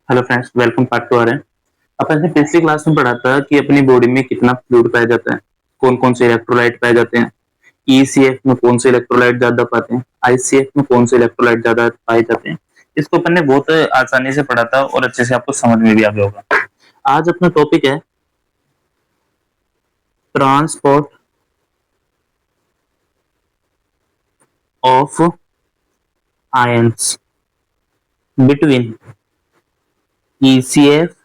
Hello friends, welcome back to our. अपन ने पिछली क्लास में पढ़ा था कि अपनी बॉडी में कितना फ्लूइड पाया जाता है, कौन कौन से इलेक्ट्रोलाइट पाए जाते हैं, ईसीएफ में कौन से इलेक्ट्रोलाइट ज्यादा पाते हैं, आईसीएफ में कौन से इलेक्ट्रोलाइट ज्यादा पाए जाते हैं। इसको अपन ने बहुत आसानी से पढ़ा था और अच्छे से आपको समझ में भी आ गया होगा। आज अपना टॉपिक है transport of ions between ECF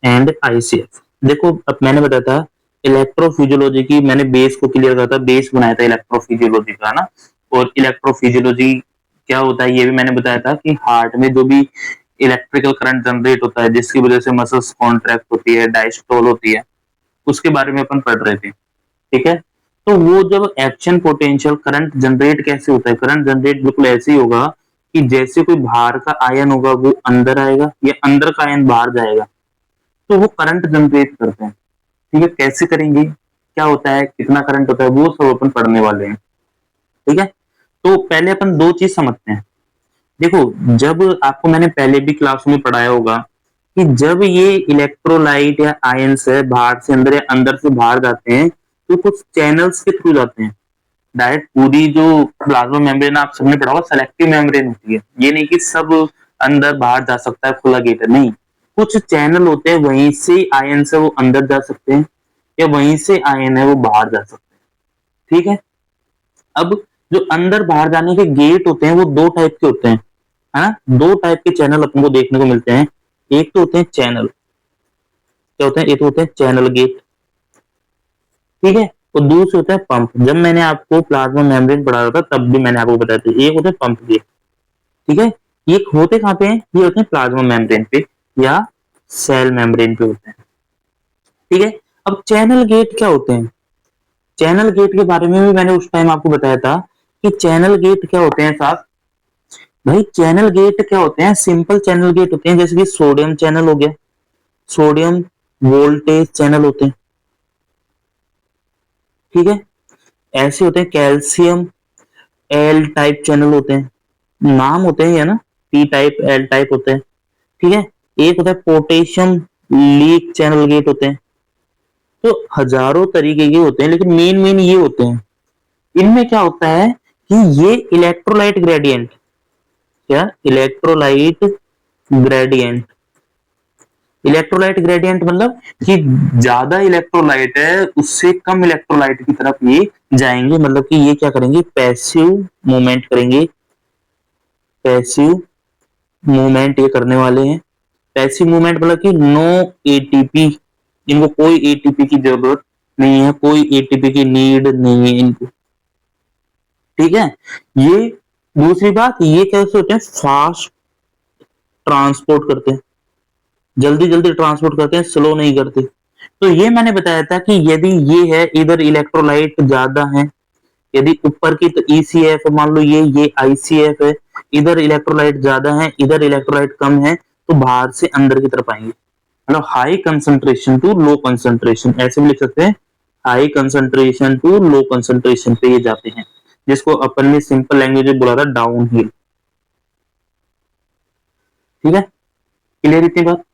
and ICF. देखो, अब मैंने बताया था इलेक्ट्रोफिजियोलॉजी की, मैंने बेस को क्लियर करा था, बेस बनाया था इलेक्ट्रोफिजियोलॉजी का, है ना। और इलेक्ट्रोफिजियोलॉजी क्या होता है ये भी मैंने बताया था कि हार्ट में जो भी इलेक्ट्रिकल करंट जनरेट होता है जिसकी वजह से मसल्स कॉन्ट्रैक्ट होती है, डायस्टोल होती है, उसके बारे में अपन पढ़ रहे थे। ठीक है, तो वो जब एक्शन पोटेंशियल करंट जनरेट कैसे होता है, करंट जनरेट बिल्कुल ऐसे ही होगा कि जैसे कोई बाहर का आयन होगा वो अंदर आएगा या अंदर का आयन बाहर जाएगा, तो वो करंट जनरेट करते हैं। ठीक है, कैसे करेंगे, क्या होता है, कितना करंट होता है, वो सब अपन पढ़ने वाले हैं। ठीक है, तो पहले अपन दो चीज समझते हैं। देखो, जब आपको मैंने पहले भी क्लास में पढ़ाया होगा कि जब ये इलेक्ट्रोलाइट या आयंस है बाहर से अंदर या अंदर से बाहर जाते हैं तो कुछ चैनल्स के थ्रू जाते हैं। डायरेक्ट पूरी जो प्लाज्मा मेम्ब्रेन आप सबने पढ़ा होगा सेलेक्टिव मेम्ब्रेन होती है, ये नहीं कि सब अंदर बाहर जा सकता है, खुला गेट है, नहीं। कुछ चैनल होते हैं, वहीं से आयन से वो अंदर जा सकते हैं या वहीं से आयन है वो बाहर जा सकते हैं। ठीक है, अब जो अंदर बाहर जाने के गेट होते हैं वो दो टाइप के होते हैं, है ना। दो टाइप के चैनल अपन को देखने को मिलते हैं। एक तो होते हैं चैनल, क्या होते हैं, एक तो होते हैं चैनल गेट। ठीक है, और दूसरे होता है पंप। जब मैंने आपको प्लाज्मा मेम्ब्रेन पढ़ाया था तब भी मैंने आपको बताया था, एक होते हैं पंप गेट। ठीक है, ये होते कहाँ पे हैं, ये होते हैं प्लाज्मा मेम्ब्रेन पे या सेल मेम्ब्रेन पे होते हैं। ठीक है, अब चैनल गेट क्या होते हैं, चैनल गेट के बारे में भी मैंने उस टाइम आपको बताया था कि चैनल गेट क्या होते हैं साहब। भाई चैनल गेट क्या होते हैं, सिंपल चैनल गेट होते हैं, जैसे कि सोडियम चैनल हो गया, सोडियम वोल्टेज चैनल होते हैं। ठीक है, ऐसे होते हैं कैल्शियम एल टाइप चैनल होते हैं, नाम होते हैं, या ना, पी टाइप एल टाइप होते हैं। ठीक है, एक होता है पोटेशियम लीक चैनल गेट होते हैं। तो हजारों तरीके के होते हैं, लेकिन मेन मेन ये होते हैं। इनमें क्या होता है कि ये इलेक्ट्रोलाइट ग्रेडियंट, क्या इलेक्ट्रोलाइट ग्रेडियंट, इलेक्ट्रोलाइट ग्रेडियंट मतलब कि ज्यादा इलेक्ट्रोलाइट है उससे कम इलेक्ट्रोलाइट की तरफ ये जाएंगे, मतलब कि ये क्या करेंगे, पैसिव मूवमेंट करेंगे, पैसिव मूवमेंट ये करने वाले हैं। पैसिव मूवमेंट मतलब कि नो एटीपी, इनको कोई एटीपी की जरूरत नहीं है, कोई एटीपी की नीड नहीं है इनको। ठीक है, ये दूसरी बात, ये कैसे होते हैं, फास्ट ट्रांसपोर्ट करते हैं, जल्दी जल्दी ट्रांसपोर्ट करते हैं, स्लो नहीं करते। तो ये मैंने बताया था कि यदि ये है, इधर इलेक्ट्रोलाइट ज्यादा है, यदि ऊपर की तो ईसीएफ मान लो, ये आईसीएफ है, इधर इलेक्ट्रोलाइट ज्यादा है, इधर इलेक्ट्रोलाइट कम है, तो बाहर से अंदर की तरफ आएंगे, मतलब high concentration to low concentration, ऐसे भी लिख सकते हैं, high concentration to low concentration पे ये जाते हैं, जिसको अपन ने सिंपल लैंग्वेज में बोला था डाउन हिल। ठीक है, क्लियर इतनी बात।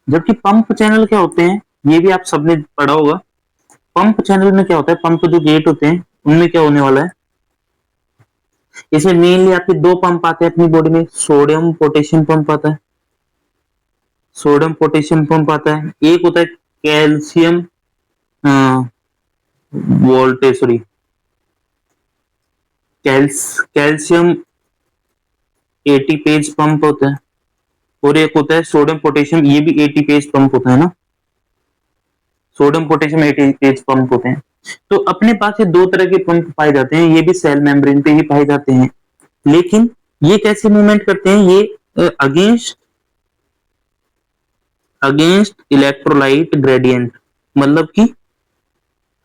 जबकि पंप चैनल क्या होते हैं, ये भी आप सबने पढ़ा होगा। पंप चैनल में क्या होता है, पंप जो गेट होते हैं उनमें क्या होने वाला है, इसमें मेनली आपके दो पंप आते हैं अपनी बॉडी में, सोडियम पोटेशियम पंप आता है, सोडियम पोटेशियम पंप आता है, एक होता है calcium voltage, sorry calcium ATPase pump होता है, और एक होता है सोडियम पोटेशियम, ये भी एटीपेज पंप होता है ना, सोडियम पोटेशियम एटीपेज पंप होते हैं। तो अपने पास ये दो तरह के पंप पाए जाते हैं, ये भी सेल मेम्ब्रेन पे ही पाए जाते हैं। लेकिन ये कैसे मूवमेंट करते हैं, ये अगेंस्ट अगेंस्ट इलेक्ट्रोलाइट ग्रेडियंट, मतलब कि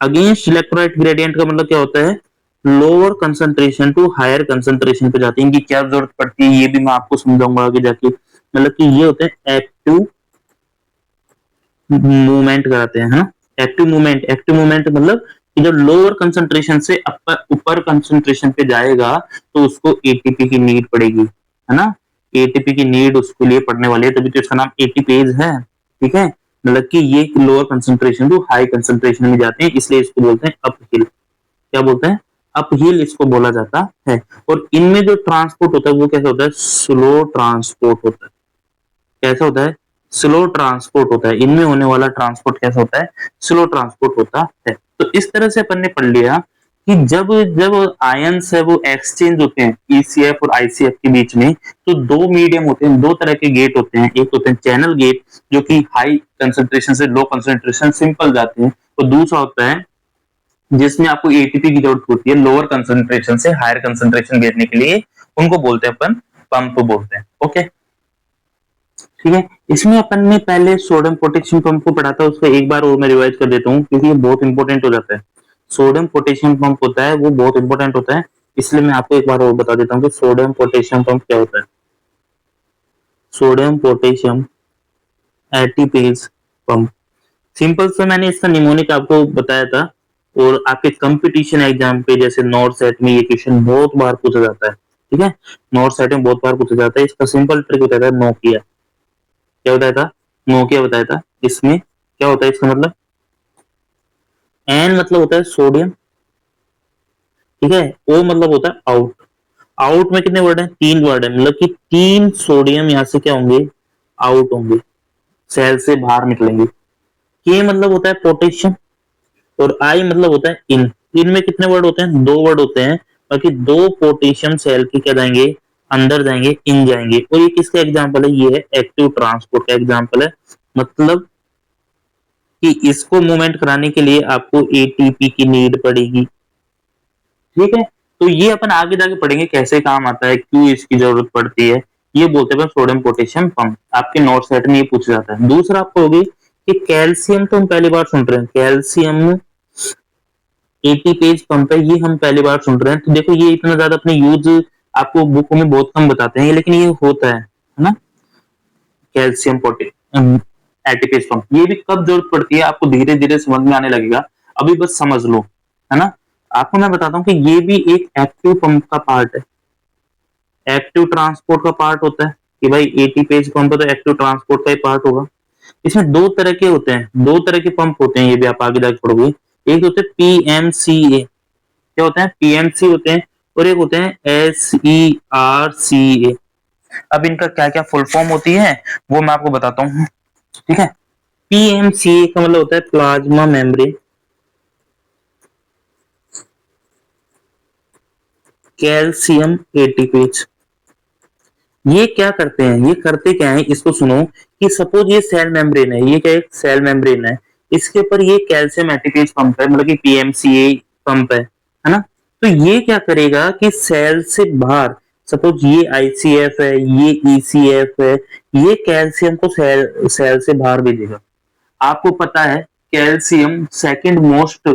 अगेंस्ट इलेक्ट्रोलाइट ग्रेडियंट का मतलब क्या होता है, lower concentration to higher concentration पे जाते हैं। इनकी क्या जरूरत पड़ती है ये भी मैं आपको समझाऊंगा आगे जाके। मतलब कि ये होते हैं एक्टिव मूवमेंट कराते हैं, एक्टिव मूवमेंट मतलब कि जब लोअर कंसंट्रेशन से ऊपर कंसंट्रेशन पे जाएगा तो उसको एटीपी की नीड पड़ेगी, है ना। एटीपी की नीड उसके लिए पड़ने वाली है, तभी तो इसका नाम एटीपेज है। ठीक है, मतलब कि ये lower concentration to high concentration में जाते हैं, इसलिए इसको बोलते हैं अपहिल। क्या बोलते हैं? अपहिल इसको बोला जाता है। और इनमें जो ट्रांसपोर्ट होता है वो कैसा होता है? स्लो ट्रांसपोर्ट होता है। कैसा होता है? स्लो ट्रांसपोर्ट होता है। इनमें होने वाला ट्रांसपोर्ट कैसा होता है? स्लो ट्रांसपोर्ट होता है। तो इस तरह से अपन ने पढ़ लिया कि जब जब आयंस है वो एक्सचेंज होते हैं ईसीएफ और आईसीएफ के बीच में, तो दो मीडियम होते हैं, दो तरह के गेट होते हैं। एक होते हैं चैनल गेट जो कि हाई कंसंट्रेशन से लो कंसंट्रेशन सिंपल जाते हैं, और दूसरा होता है जिसमें आपको एटीपी की जरूरत होती है लोअर कंसंट्रेशन से हायर कंसंट्रेशन भेजने के लिए, उनको बोलते हैं अपन पंप बोलते हैं। ओके, ठीक है। इसमें अपन ने पहले सोडियम पोटेशियम पंप को पढ़ा था, उसको एक बार और मैं रिवाइज कर देता हूँ क्योंकि ये बहुत इंपॉर्टेंट हो जाता है। सोडियम पोटेशियम पंप होता है वो बहुत इंपॉर्टेंट होता है, इसलिए मैं आपको एक बार और बता देता हूँ कि सोडियम पोटेशियम पंप क्या होता है। Sodium potassium ATPase pump, simple से मैंने इसका निमोनिक आपको बताया था, और आपके कंपटीशन एग्जाम पे जैसे नॉर्थ सेट में ये क्वेश्चन बहुत बार पूछा जाता है। ठीक है, नॉर्थ सेट में बहुत बार पूछा जाता है। इसका सिंपल ट्रिक होता है नोकिया। क्या बताया था? नोकिया बताया था। इसमें क्या होता है इसका मतलब? एन मतलब होता है सोडियम, ठीक है। ओ मतलब होता है आउट। आउट में कितने वर्ड हैं? तीन वर्ड है, मतलब कि तीन सोडियम यहां से क्या होंगे? आउट होंगे, सेल से बाहर निकलेंगे। के मतलब होता है पोटेशियम, और आई मतलब होता है इन। इन में कितने वर्ड होते हैं? दो वर्ड होते हैं, बाकी दो पोटेशियम सेल के क्या जाएंगे? अंदर जाएंगे, इन जाएंगे। और ये किसका एग्जाम्पल है? ये है एक्टिव ट्रांसपोर्ट का एग्जाम्पल है। मतलब कि इसको मूवमेंट कराने के लिए आपको एटीपी की नीड पड़ेगी। ठीक है, तो ये अपन आगे जाके पढ़ेंगे कैसे काम आता है, क्यों इसकी जरूरत पड़ती है। ये बोलते हैं सोडियम पोटेशियम पंप। आपके नोट सेट में ये पूछा जाता है। दूसरा आपको होगी कि कैल्शियम, तो हम पहली बार सुन रहे हैं कैल्शियम एटीपेज पंप है, ये हम पहली बार सुन रहे हैं। तो देखो ये इतना ज्यादा अपने यूज आपको बुक में बहुत कम बताते हैं, लेकिन ये होता है ना। कैल्शियम पोटेशियम एटीपेज पंप, ये भी कब जरूरत पड़ती है आपको धीरे धीरे समझ में आने लगेगा, अभी बस समझ लो, है ना। आपको मैं बताता हूँ कि ये भी एक एक्टिव पंप का पार्ट है, एक्टिव ट्रांसपोर्ट का पार्ट होता है कि भाई एटीपेज पंप तो एक्टिव ट्रांसपोर्ट का ही पार्ट होगा। इसमें दो तरह के होते हैं, दो तरह के पंप होते हैं, ये भी आप आगे जाके पढ़ोगे। एक होते हैं पीएमसीए, क्या होते हैं? पीएमसी होते हैं, और एक होते हैं एसईआरसीए। अब इनका क्या क्या फुल फॉर्म होती है वो मैं आपको बताता हूँ। ठीक है, पीएमसीए का मतलब होता है प्लाज्मा मेम्ब्रेन कैल्शियम एटीपेज। ये क्या करते हैं? ये करते क्या है, इसको सुनो। कि सपोज ये सेल मेम्ब्रेन है, ये क्या एक सेल मेम्ब्रेन है, इसके ऊपर ये कैल्शियम एटीपेज पंप है, मतलब कि पीएमसीए पंप है ना। तो ये क्या करेगा कि सेल से बाहर, सपोज ये आईसीएफ है, ये ईसीएफ है, ये कैल्शियम को सेल सेल से बाहर भेजेगा। आपको पता है calcium second most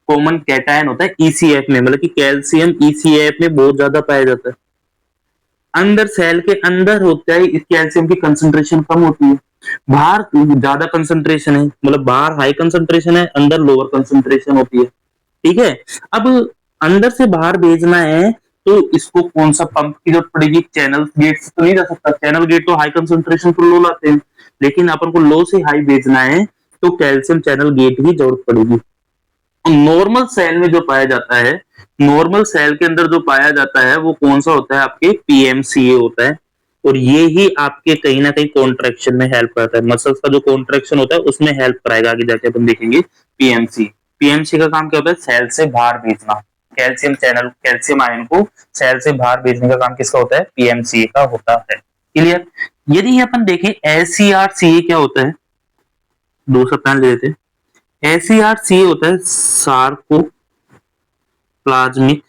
common cation होता है ईसीएफ में, मतलब कि कैल्शियम ईसीएफ में बहुत ज्यादा पाया जाता है। अंदर सेल के अंदर होता है, इस कैल्शियम की कंसंट्रेशन कम होती है, बाहर ज्यादा कंसंट्रेशन है, मतलब बाहर हाई कंसंट्रेशन है, अंदर लोअर कंसंट्रेशन होती है। ठीक है, अब अंदर से बाहर भेजना है तो इसको कौन सा पंप की जरूरत पड़ेगी? चैनल गेट से तो नहीं जा सकता, चैनल गेट तो हाई कंसंट्रेशन को लो लाते हैं, लेकिन अपन को लो से हाई भेजना है तो कैल्शियम चैनल गेट की जरूरत पड़ेगी। नॉर्मल सेल में जो पाया जाता है, नॉर्मल सेल के अंदर जो पाया जाता है वो कौन सा होता है? आपके पीएमसीए होता है, और ये ही आपके कहीं ना कहीं कॉन्ट्रैक्शन में हेल्प करता है। मसल्स का जो कॉन्ट्रैक्शन होता है उसमें हेल्प कराएगा, आगे जाके अपन देखेंगे। पीएमसी, पीएमसी का काम क्या होता है? सेल से बाहर भेजना, कैल्शियम चैनल, कैल्शियम आयन को सेल से बाहर भेजने का काम किसका होता है? पीएमसीए का होता है। क्लियर? यदि अपन देखें एससीआरसीए क्या होता है, दूसरा प्लान ले लेते हैं। एसईआरसीए होता है सार्को प्लाज्मिक,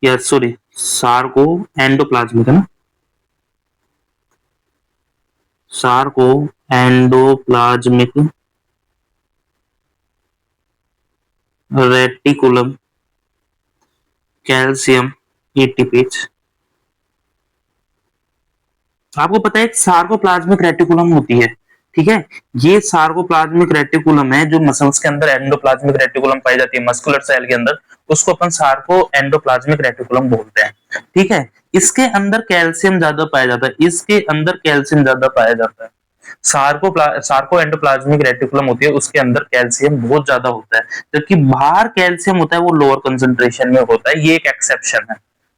या सॉरी सार्को एंडोप्लाज्मिक, है ना, Sarco endoplasmic reticulum calcium ATPase. आपको पता है सार्कोप्लाज्मिक रेटिकुलम होती है, ठीक है। ये सार्कोप्लाज्मिक रेटिकुलम है जो मसल्स के अंदर एंडोप्लाज्मिक रेटिकुलम पाई जाती है, मस्कुलर सेल के अंदर, उसको अपन सार्को एंडोप्लाज्मिक रेटिकुलम बोलते हैं। ठीक है। इसके अंदर कैल्शियम ज्यादा पाया जाता है, इसके अंदर कैल्शियम ज्यादा पाया जाता है। सार्को एंडोप्लाज्मिक रेटिकुलम होती है, उसके अंदर कैल्शियम बहुत ज्यादा होता है, जबकि बाहर कैल्शियम होता है वो लोअर कंसंट्रेशन में होता है, ये एक एक्सेप्शन है।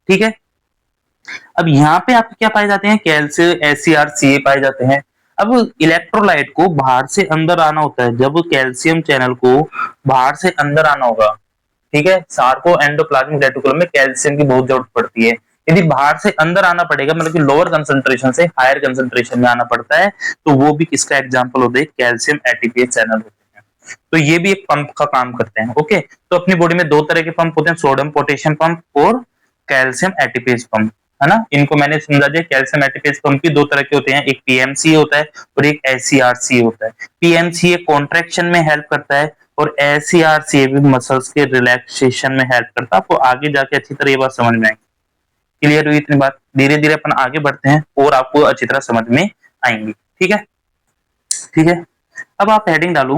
ठीक है। अब यहाँ पे आपके क्या पाए जाते हैं, कैल्शियम एससीआरसीए पाए जाते हैं। अब इलेक्ट्रोलाइट को बाहर से अंदर आना होता है, जब कैल्शियम चैनल को बाहर से अंदर आना होगा, ठीक है, सार्को एंडोप्लाज्मिक रेटिकुलम में कैल्शियम की बहुत जरूरत पड़ती है। यदि बाहर से अंदर आना पड़ेगा, मतलब कि लोअर कंसंट्रेशन से हायर कंसंट्रेशन में आना पड़ता है, तो वो भी किसका एग्जांपल होते हैं, कैल्शियम एटीपीएस चैनल होते हैं। तो ये भी एक पंप का काम करते हैं। ओके, तो अपनी बॉडी में दो तरह के पंप होते हैं, सोडियम पोटेशियम पंप और कैल्शियम एटीपीएस पंप, है ना। इनको मैंने समझा दिया। कैल्शियम एटीपीएस पंप भी दो तरह के होते हैं, एक पीएमसी होता है और एक एससीआरसी होता है। पीएमसी कॉन्ट्रैक्शन में हेल्प करता है और एससीआरसी भी मसल्स के रिलैक्सेशन में हेल्प करता है। आपको आगे जाके अच्छी तरह ये बात समझ में आएगी। क्लियर हुई इतनी बात? धीरे धीरे अपन आगे बढ़ते हैं और आपको अच्छी तरह समझ में आएंगी। ठीक है, ठीक है। अब आप हेडिंग डालो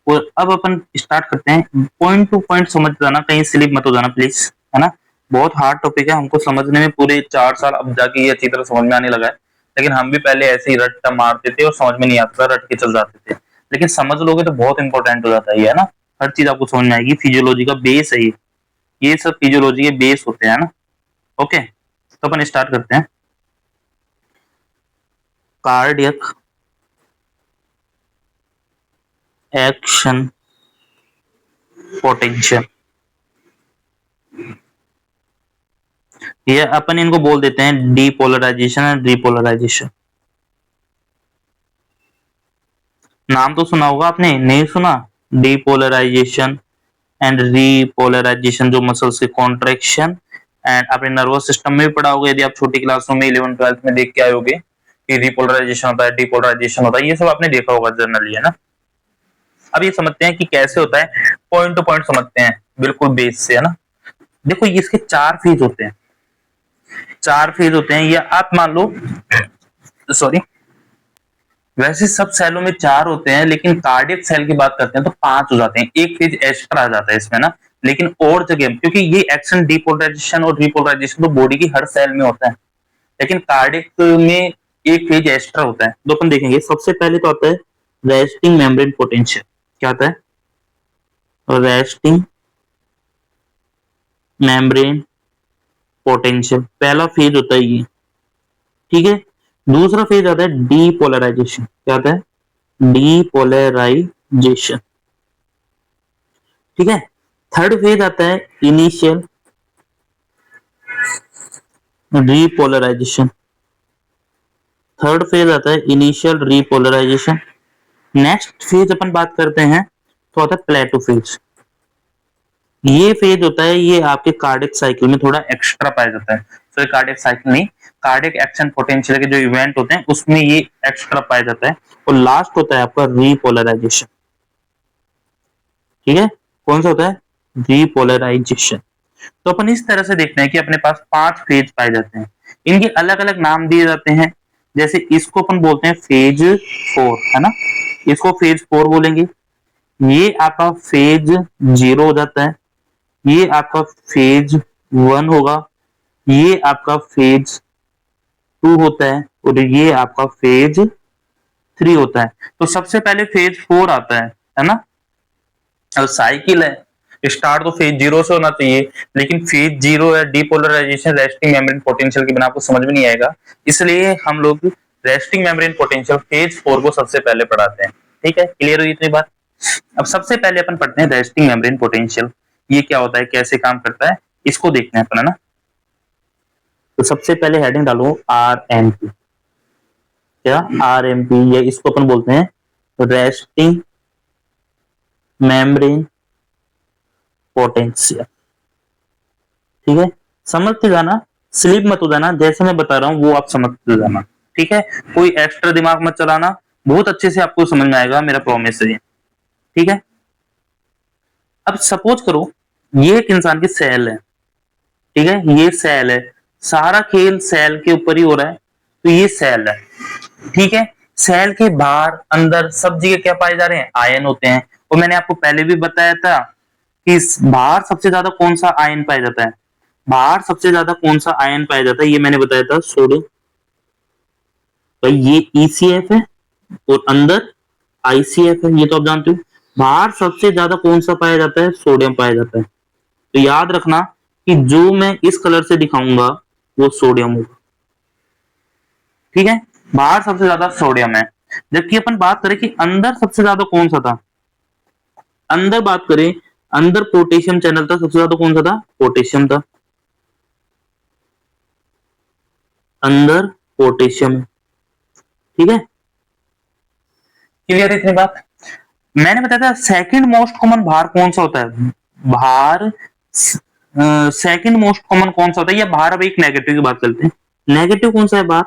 और अब अपन स्टार्ट करते हैं। पॉइंट टू पॉइंट समझ जाना, कहीं स्लिप मत हो जाना प्लीज, है ना। बहुत हार्ड टॉपिक है, हमको समझने में पूरे 4 साल अब जाके ये अच्छी तरह समझ में आने लगा है। लेकिन हम भी पहले ऐसे ही रट्टा मारते थे और समझ में नहीं आता था, रट के चल जाते थे। लेकिन समझ लोगे तो बहुत इंपॉर्टेंट हो जाता है, है ना। हर चीज आपको समझ में आएगी। फिजियोलॉजी का बेस है ये सब फिजियोलॉजी के बेस होते हैं ना। ओके, तो अपन स्टार्ट करते हैं। कार्डियक एक्शन पोटेंशियल, ये अपन इनको बोल देते हैं डीपोलराइजेशन एंड रिपोलराइजेशन। नाम तो सुना होगा आपने, नहीं सुना? डीपोलराइजेशन एंड रिपोलराइजेशन, जो मसल्स के कॉन्ट्रैक्शन एंड अपने नर्वस सिस्टम में भी पढ़ा होगा, यदि आप छोटी क्लासों में 11th 12th में देख के आए होगे कि रिपोलराइजेशन होता है, डीपोलराइजेशन होता है, ये सब आपने देखा होगा जनरली, है ना। अब ये समझते हैं कि कैसे होता है, पॉइंट टू पॉइंट समझते हैं बिल्कुल बेस से, है ना। देखो इसके 4 फेज होते हैं, 4 फेज होते हैं, या आप मान लो, सॉरी, वैसे सब सेलों में 4 होते हैं, लेकिन कार्डियक सेल की बात करते हैं तो 5 हो जाते हैं, एक फेज एक्स्ट्रा आ जाता है इसमें ना। लेकिन और जगह, क्योंकि ये एक्शन डीपोलराइजेशन और रिपोलराइजेशन तो बॉडी की हर सेल में होता है, लेकिन कार्डियक में एक फेज एक्स्ट्रा होता है। तो अपन देखेंगे, सबसे पहले तो आता है रेस्टिंग मेम्ब्रेन पोटेंशियल। क्या आता है? रेस्टिंग मेम्ब्रेन पोटेंशियल, पहला फेज होता है ये। ठीक है। दूसरा फेज आता है डीपोलराइजेशन। क्या आता है? डीपोलराइजेशन। ठीक है। थर्ड फेज आता है इनिशियल रिपोलराइजेशन। थर्ड फेज आता है इनिशियल रिपोलराइजेशन। नेक्स्ट फेज अपन बात करते हैं तो आता है प्लेटो फेज। ये फेज होता है, ये आपके कार्डियक साइकिल में थोड़ा एक्स्ट्रा पाया जाता है। तो कार्डियक साइकिल नहीं, कार्डियक एक्शन पोटेंशियल के जो इवेंट होते हैं उसमें ये एक्स्ट्रा पाया जाता है। और लास्ट होता है आपका रिपोलराइजेशन। ठीक है, कौन सा होता है? रिपोलराइजेशन। तो अपन इस तरह से देखते हैं कि अपने पास 5 फेज पाए जाते हैं, इनके अलग अलग नाम दिए जाते हैं। जैसे इसको अपन बोलते हैं फेज 4, है ना, इसको फेज 4 बोलेंगे। ये आपका फेज 0 हो जाता है, ये आपका फेज 1 होगा, ये आपका फेज 2 होता है और ये आपका फेज 3 होता है। तो सबसे पहले फेज 4 आता है ना। अब साइकिल है, स्टार्ट तो फेज 0 से होना चाहिए, लेकिन फेज 0 है डीपोलराइजेशन रेस्टिंग मेम्ब्रेन पोटेंशियल के बिना आपको समझ में नहीं आएगा, इसलिए हम लोग रेस्टिंग मेम्ब्रेन पोटेंशियल फेज 4 को सबसे पहले पढ़ाते हैं। ठीक है, क्लियर हुई इतनी बात? अब सबसे पहले अपन पढ़ते हैं रेस्टिंग मेम्ब्रेन पोटेंशियल, ये क्या होता है, कैसे काम करता है, इसको देखते हैं अपन, है ना। तो सबसे पहले हेडिंग डालो आरएमपी। क्या? आरएमपी, या इसको अपन बोलते हैं रेस्टिंग मेम्ब्रेन पोटेंशियल। ठीक है, समझते जाना, स्लिप मत हो जाना, जैसे मैं बता रहा हूं वो आप समझते जाना। ठीक है, कोई एक्स्ट्रा दिमाग मत चलाना, बहुत अच्छे से आपको समझ में आएगा, मेरा प्रॉमिस है। ठीक है। अब सपोज करो ये एक इंसान की सेल है, ठीक है, ये सेल है, सारा खेल सेल के ऊपर ही हो रहा है, तो ये सेल है। ठीक है, सेल के बाहर अंदर सब जगह क्या पाए जा रहे हैं? आयन होते हैं। और मैंने आपको पहले भी बताया था कि बाहर सबसे ज्यादा कौन सा आयन पाया जाता है? बाहर सबसे ज्यादा कौन सा आयन पाया जाता है, ये मैंने बताया था सोडियम। भाई ये ECF है और अंदर ICF है, ये तो आप जानते हो। बाहर सबसे ज्यादा कौन सा पाया जाता है, सोडियम पाया जाता है। तो याद रखना कि जो मैं इस कलर से दिखाऊंगा वो सोडियम होगा, ठीक है। बाहर सबसे ज्यादा सोडियम है। जबकि अपन बात करें कि अंदर सबसे ज्यादा कौन सा था, अंदर बात करें, अंदर पोटेशियम चैनल था, सबसे ज्यादा कौन सा था, पोटेशियम था। अंदर पोटेशियम है, ठीक है। क्लियर इतनी बात। मैंने बताया था सेकंड मोस्ट कॉमन भार कौन सा होता है, भार सेकंड मोस्ट कॉमन कौन सा होता है, या भार, अब एक नेगेटिव की बात करते हैं। नेगेटिव कौन सा है भार,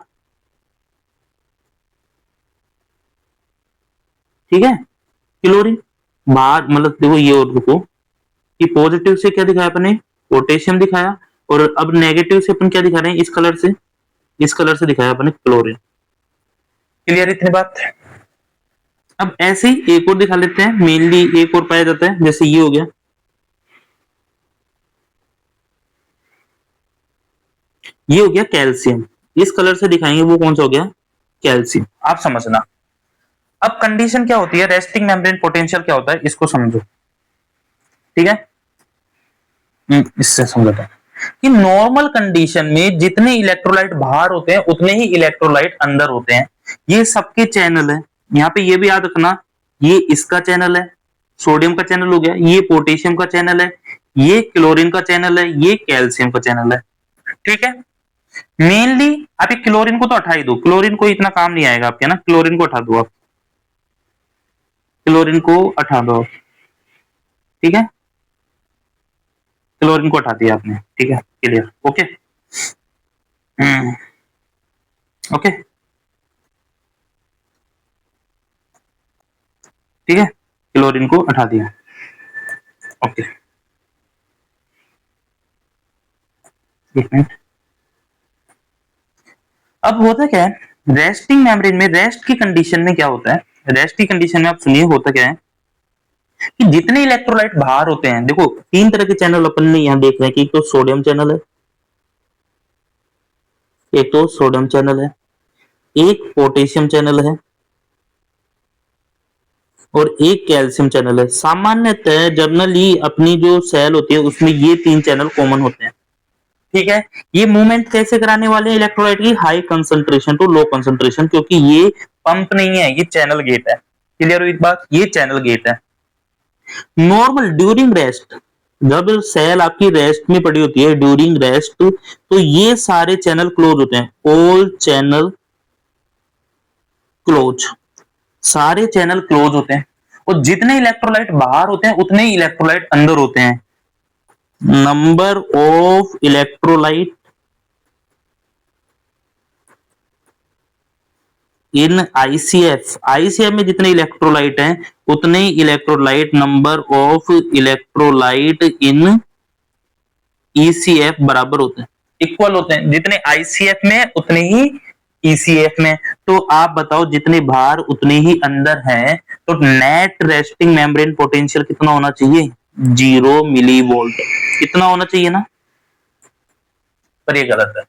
ठीक है, क्लोरीन। भार मतलब देखो ये, और रुको कि पॉजिटिव से क्या दिखाया अपने, पोटेशियम दिखाया, और अब नेगेटिव से अपन क्या दिखा रहे हैं, इस कलर से, इस कलर से दिखाया अपने क्लोरीन। क्लियर इतनी बात। अब ऐसे ही एक और दिखा लेते हैं, मेनली एक और पाया जाता है, जैसे ये हो गया, ये हो गया कैल्शियम। इस कलर से दिखाएंगे वो कौन सा हो गया, कैल्शियम। आप समझना। अब कंडीशन क्या होती है, रेस्टिंग मेम्ब्रेन पोटेंशियल क्या होता है, इसको समझो, ठीक है। इससे समझता कि नॉर्मल कंडीशन में जितने इलेक्ट्रोलाइट बाहर होते हैं उतने ही इलेक्ट्रोलाइट अंदर होते हैं। ये सबके चैनल है। यहाँ पे ये भी याद रखना, ये इसका चैनल है, सोडियम का चैनल हो गया, ये पोटेशियम का चैनल है, ये क्लोरीन का चैनल है, ये कैल्शियम का चैनल है, ठीक है। मेनली आप क्लोरीन को तो हटा ही दो, क्लोरीन को इतना काम नहीं आएगा आपके ना, क्लोरीन को हटा दो आप, क्लोरीन को हटा दो, ठीक है। क्लोरीन को हटा दिया आपने, ठीक है, क्लियर, ओके। ओके, ठीक है, क्लोरीन को हटा दिया, ओके। एक मिनट। अब होता क्या है, रेस्टिंग मेम्ब्रेन में, रेस्ट की कंडीशन में क्या होता है, रेस्ट की कंडीशन में आप सुनिए होता क्या है कि जितने इलेक्ट्रोलाइट बाहर होते हैं, देखो तीन तरह के चैनल अपन ने यहाँ देख रहे हैं कि एक तो सोडियम चैनल है, एक तो सोडियम चैनल है, एक पोटेशियम चैनल है, और एक कैल्शियम चैनल है। सामान्यतः जनरली अपनी जो सेल होती है उसमें ये तीन चैनल कॉमन होते हैं, ठीक है। ये मूवमेंट कैसे कराने वाले हैं इलेक्ट्रोलाइट की, high concentration to low concentration, क्योंकि ये पंप नहीं है, ये चैनल गेट है। क्लियर हुई बात, ये चैनल गेट है। नॉर्मल ड्यूरिंग रेस्ट, जब सेल आपकी रेस्ट में पड़ी होती है ड्यूरिंग रेस्ट, तो ये सारे चैनल क्लोज होते हैं, ऑल चैनल क्लोज, सारे चैनल क्लोज होते हैं। और जितने इलेक्ट्रोलाइट बाहर होते हैं उतने ही इलेक्ट्रोलाइट अंदर होते हैं। Number of electrolyte in ICF, ICF में जितने इलेक्ट्रोलाइट हैं उतने ही electrolyte, number of electrolyte in ECF बराबर होते हैं, इक्वल होते हैं। जितने ICF में उतने ही ECF में। तो आप बताओ जितने बाहर उतने ही अंदर हैं, तो नेट रेस्टिंग मेम्ब्रेन पोटेंशियल कितना होना चाहिए, 0 मिलीवोल्ट। कितना होना चाहिए ना, पर ये गलत है।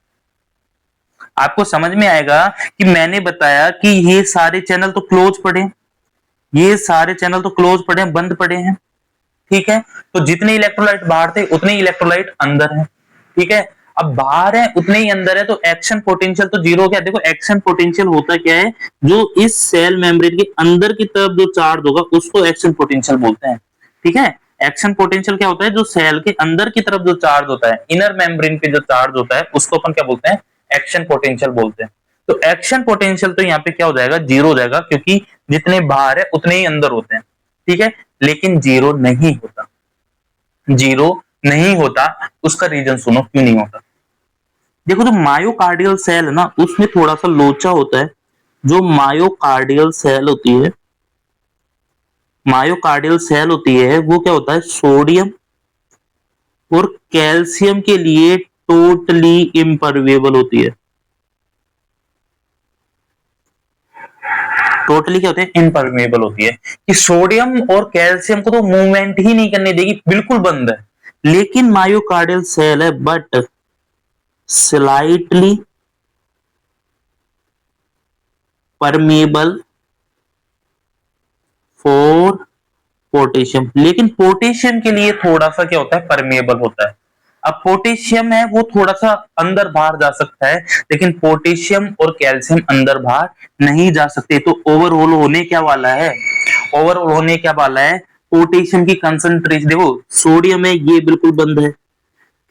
आपको समझ में आएगा कि मैंने बताया कि ये सारे चैनल तो क्लोज पड़े, ये सारे चैनल तो क्लोज पड़े, बंद पड़े हैं, ठीक है। तो जितने इलेक्ट्रोलाइट बाहर थे उतने ही इलेक्ट्रोलाइट अंदर है, ठीक है। अब बाहर है उतने ही अंदर है, तो एक्शन पोटेंशियल तो जीरो हो गया। देखो एक्शन पोटेंशियल होता क्या है, जो इस सेल मेम्ब्रेन के अंदर की तरफ जो चार्ज होगा उसको एक्शन पोटेंशियल बोलते हैं, ठीक है। एक्शन पोटेंशियल क्या होता है, जो सेल के अंदर की तरफ जो चार्ज होता है, इनर मेम्ब्रेन पे जो चार्ज होता है उसको अपन क्या बोलते हैं, एक्शन पोटेंशियल बोलते हैं। तो एक्शन पोटेंशियल तो यहाँ पे क्या हो जाएगा, जीरो हो जाएगा, क्योंकि जितने बाहर है उतने ही अंदर होते हैं, ठीक है। लेकिन जीरो नहीं होता, जीरो नहीं होता। उसका रीजन सुनो क्यों नहीं होता। देखो जो मायोकार्डियल सेल है ना उसमें थोड़ा सा लोचा होता है। जो मायोकार्डियल सेल होती है, मायोकार्डियल सेल होती है वो क्या होता है, सोडियम और कैल्शियम के लिए टोटली इम्परवेबल होती है। टोटली क्या होती है, इम्परमेबल होती है, कि सोडियम और कैल्शियम को तो मूवमेंट ही नहीं करने देगी, बिल्कुल बंद है। लेकिन मायोकार्डियल सेल है but slightly permeable for potassium. लेकिन पोटेशियम के लिए थोड़ा सा क्या होता है, परमेबल होता है। अब पोटेशियम है वो थोड़ा सा अंदर बाहर जा सकता है, लेकिन पोटेशियम और कैल्शियम अंदर बाहर नहीं जा सकते। तो ओवरऑल होने क्या वाला है, ओवरऑल होने क्या वाला है, पोटेशियम की कंसंट्रेशन देखो, सोडियम है ये बिल्कुल बंद है,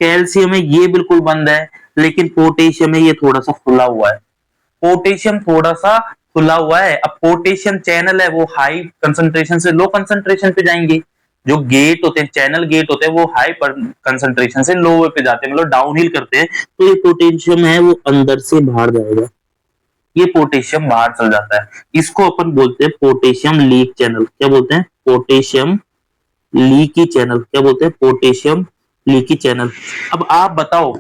कैल्शियम है ये बिल्कुल बंद है, लेकिन पोटेशियम है ये थोड़ा सा खुला हुआ है। पोटेशियम थोड़ा सा खुला हुआ है। अब पोटेशियम चैनल है वो हाई कंसंट्रेशन से लो कंसंट्रेशन पे जाएंगे। जो गेट होते हैं, चैनल गेट होते हैं, वो हाई कंसंट्रेशन से लो पे जाते हैं, मतलब डाउनहिल करते हैं। तो ये पोटेशियम है वो अंदर से बाहर जाएगा, ये पोटेशियम बाहर चल जाता है। इसको अपन बोलते हैं पोटेशियम लीक चैनल। क्या बोलते हैं, पोटेशियम लीकी चैनल। क्या बोलते हैं, पोटेशियम लीकी चैनल। अब आप बताओ,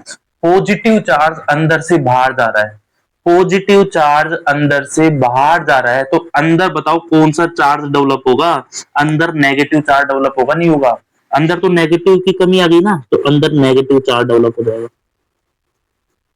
पॉजिटिव चार्ज अंदर से बाहर जा रहा है, पॉजिटिव चार्ज अंदर से बाहर जा रहा है, तो अंदर बताओ कौन सा चार्ज डेवलप होगा, अंदर नेगेटिव चार्ज डेवलप होगा, नहीं होगा। अंदर तो नेगेटिव की कमी आ गई ना, तो अंदर नेगेटिव चार्ज डेवलप हो जाएगा।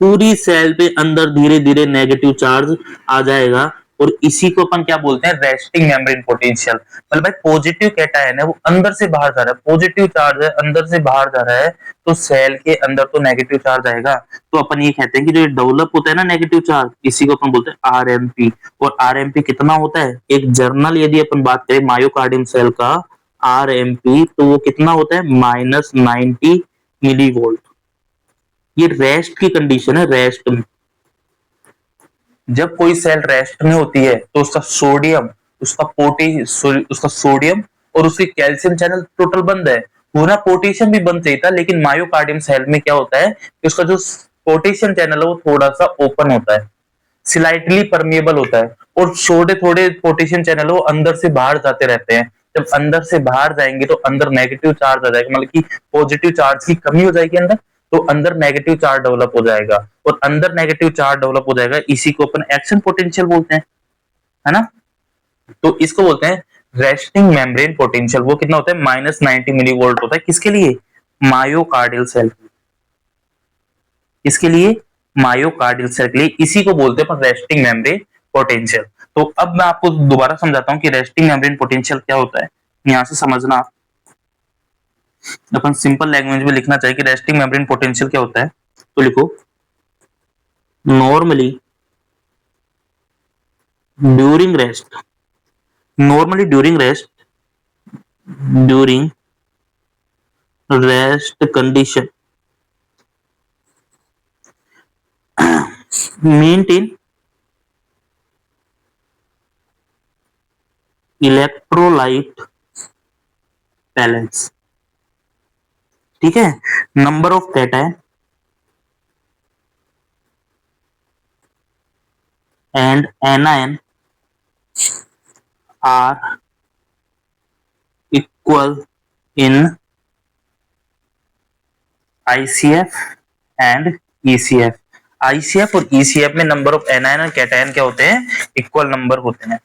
पूरी सेल पे अंदर धीरे धीरे नेगेटिव चार्ज आ जाएगा, और इसी को अपन क्या बोलते हैं, रेस्टिंग मेम्ब्रेन पोटेंशियल। मतलब भाई पॉजिटिव कैटायन है वो अंदर से बाहर जा रहा है, पॉजिटिव चार्ज है अंदर से बाहर जा रहा है, तो सेल के अंदर तो नेगेटिव चार्ज आएगा। तो अपन ये कहते हैं कि जो डेवलप होता है ना नेगेटिव चार्ज, इसी को अपन बोलते हैं आरएमपी। और आरएमपी कितना होता है, एक जर्नल यदि अपन बात करें मायोकार्डियम सेल का आरएमपी, तो वो कितना होता है, -90 मिलीवोल्ट। ये रेस्ट की कंडीशन है, रेस्ट में। जब कोई सेल रेस्ट में होती है तो उसका सोडियम, उसका सोडियम और उसकी कैल्शियम चैनल टोटल बंद है। पूरा पोटेशियम भी बंद चाहिए था, लेकिन मायोकार्डियम सेल में क्या होता है कि उसका जो पोटेशियम चैनल है वो थोड़ा सा ओपन होता है, स्लाइटली परमिएबल होता है, और छोटे थोड़े पोटेशियम चैनल वो अंदर से बाहर जाते रहते हैं। जब अंदर से बाहर जाएंगे तो अंदर नेगेटिव चार्ज आ जाएगा, मतलब कि पॉजिटिव चार्ज की कमी हो जाएगी अंदर, तो अंदर नेगेटिव चार्ज डेवलप हो जाएगा। और अंदर नेगेटिव चार्ज डेवलप हो जाएगा, इसी को अपन एक्शन पोटेंशियल बोलते हैं, है ना। तो इसको बोलते हैं रेस्टिंग मेम्ब्रेन पोटेंशियल। वो कितना होता है, -90 मिलीवोल्ट होता है। किसके लिए, मायोकार्डियल सेल, इसके लिए मायोकार्डियल सेल के लिए, इसी को बोलते हैं रेस्टिंग मेम्ब्रेन पोटेंशियल। तो अब मैं आपको दोबारा समझाता हूं कि रेस्टिंग मेम्ब्रेन पोटेंशियल क्या होता है, यहां से समझना। अपन सिंपल लैंग्वेज में लिखना चाहिए कि रेस्टिंग मेम्ब्रेन पोटेंशियल क्या होता है, तो लिखो, normally during rest, normally during rest condition maintain electrolyte balance. ठीक है, number of cation and anion are equal in ICF and ECF। ICF और ECF में नंबर ऑफ एनायन और कैटायन क्या होते हैं, इक्वल नंबर होते हैं।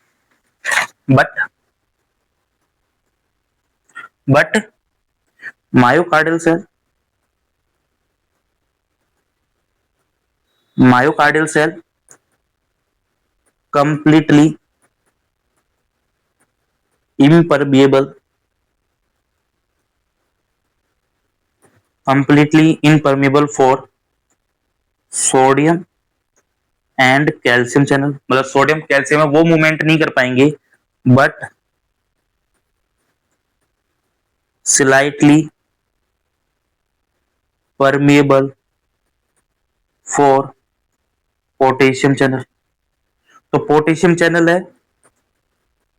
But myocardial cell, myocardial cell completely impermeable, completely impermeable for sodium and calcium channel. मतलब sodium calcium है वो मूवमेंट नहीं कर पाएंगे, but slightly permeable for potassium channel. तो पोटेशियम चैनल है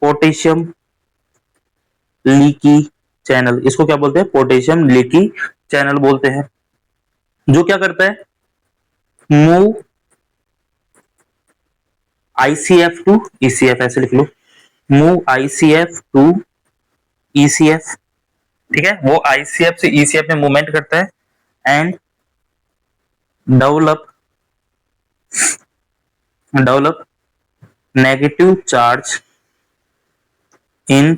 पोटेशियम लीकी चैनल, इसको क्या बोलते हैं, पोटेशियम लीकी चैनल बोलते हैं। जो क्या करता है, मूव ICF टू ECF, ऐसे लिख लो, मूव ICF टू ECF। ठीक है, वो ICF से ECF में मूवमेंट करता है and develop negative charge in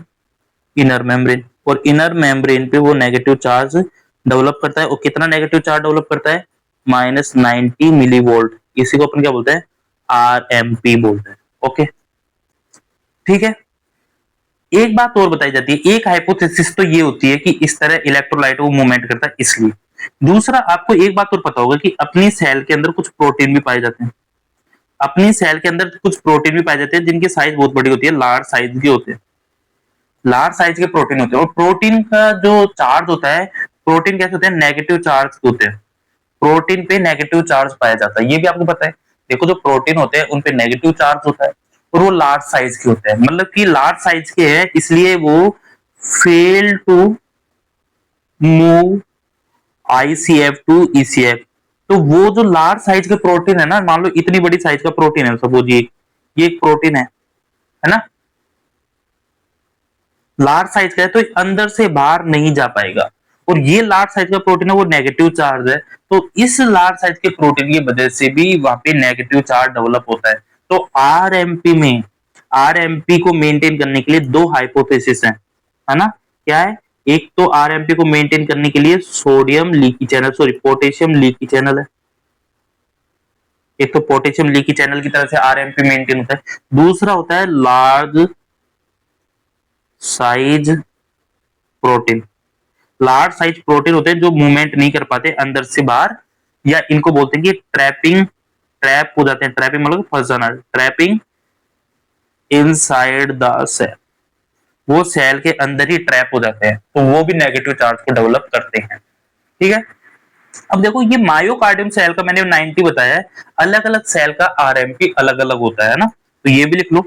inner membrane. और इनर मेम्ब्रेन पे वो नेगेटिव चार्ज डेवलप करता है, और कितना नेगेटिव चार्ज डेवलप करता है, -90 मिली वोल्ट। इसी को अपन क्या बोलते हैं, आरएमपी बोलते हैं। ओके, ठीक है। एक बात और बताई जाती है, एक हाइपोथेसिस तो ये होती है कि इस तरह इलेक्ट्रोलाइट वो मूवमेंट करता है इसलिए। दूसरा, आपको एक बात और पता होगा कि अपनी सेल के अंदर कुछ प्रोटीन भी पाए जाते हैं। अपनी सेल के अंदर कुछ प्रोटीन भी पाए जाते हैं जिनकी साइज बहुत बड़ी होती है, लार्ज साइज के होते हैं। लार्ज साइज के प्रोटीन होते हैं, और प्रोटीन का जो चार्ज होता है, प्रोटीन कैसे होते हैं, नेगेटिव चार्ज होते हैं। प्रोटीन पे नेगेटिव चार्ज पाया जाता है, ये भी आपको पता है। देखो, जो प्रोटीन होते हैं उन पे नेगेटिव चार्ज होता है, और वो लार्ज साइज के होते हैं। मतलब कि लार्ज साइज के हैं इसलिए वो fail to move ICF to ECF. तो वो जो लार्ज साइज के प्रोटीन है ना, मान लो इतनी बड़ी साइज का प्रोटीन है, सपोज ये एक प्रोटीन है ना, लार्ज साइज का है, तो अंदर से बाहर नहीं जा पाएगा। और ये लार्ज साइज का प्रोटीन है, वो नेगेटिव चार्ज है, तो इस लार्ज साइज के प्रोटीन की वजह से भी वहां पे नेगेटिव चार्ज डेवलप होता है। तो आरएमपी को मेंटेन करने के लिए दो हाइपोथेसिस है ना। क्या है, एक तो आरएमपी को मेंटेन करने के लिए sodium leaky channel, sorry potassium leaky channel है। एक तो पोटेशियम लीकी चैनल की तरह से आरएमपी मेंटेन होता है, दूसरा होता है large size protein. Large size protein होते हैं जो मूवमेंट नहीं कर पाते अंदर से बाहर, या इनको बोलते हैं कि ट्रैप हो जाते हैं। ट्रैपिंग मतलब फंस जाना, ट्रैपिंग इनसाइड द सेल, वो सेल के अंदर ही ट्रैप हो जाते हैं, तो वो भी नेगेटिव चार्ज को डेवलप करते हैं। ठीक है। अब देखो, ये मायोकार्डियम सेल का मैंने 90 बताया है, अलग अलग सेल का आरएमपी अलग अलग होता है ना, तो ये भी लिख लो,